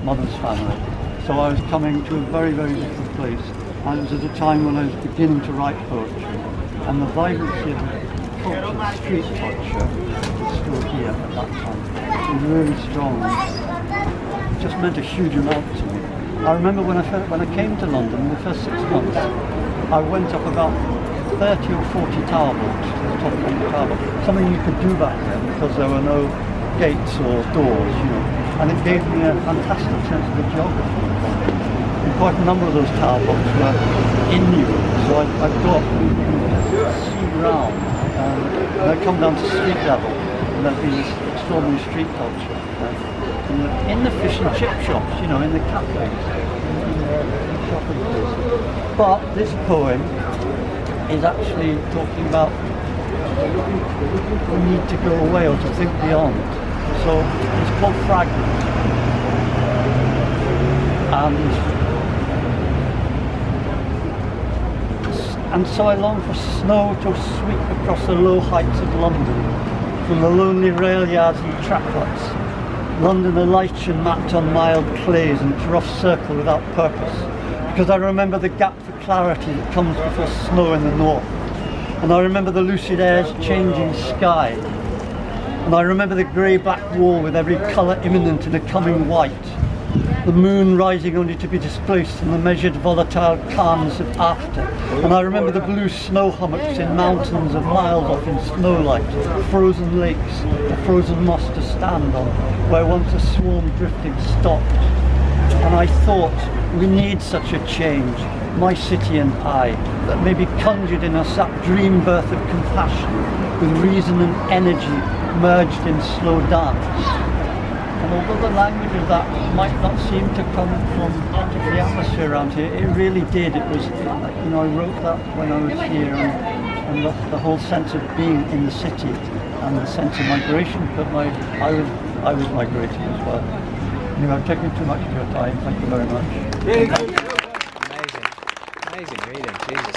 mother's family. So I was coming to a very, very different place, and it was at a time when I was beginning to write poetry, and the vibrancy of the culture, street culture, was still here at that time. It was really strong. It just meant a huge amount to me. I remember when I came to London, the first 6 months, I went up about 30 or 40 tower blocks to the top of the tower block. Something you could do back then because there were no gates or doors, you know. And it gave me a fantastic sense of the geography of London. And quite a number of those tower blocks were in Newham, so I'd go up and see round, and I'd come down to street level, and there'd be this extraordinary street culture. In the fish and chip shops, you know, in the cafes, in the shopping places. But this poem is actually talking about the need to go away or to think beyond. So it's called Fragment. And so I long for snow to sweep across the low heights of London, from the lonely rail yards and track huts. London a lichen mapped on mild clays and its rough circle without purpose, because I remember the gap for clarity that comes before snow in the north, and I remember the lucid air's changing sky, and I remember the grey-black wall with every colour imminent in a coming white, the moon rising only to be displaced in the measured volatile calms of after, and I remember the blue snow hummocks in mountains of miles off in snowlight, frozen lakes, the frozen moss to stand on, where once a swarm drifting stopped. And I thought, we need such a change, my city and I, that may be conjured in us that dream birth of compassion, with reason and energy merged in slow dance. And although the language of that might not seem to come from the atmosphere around here, it really did. It was, you know, I wrote that when I was here, and the whole sense of being in the city and the sense of migration. But I was migrating as well. Anyway, I've taken too much of your time. Thank you very much. Really good. Amazing reading. Jesus.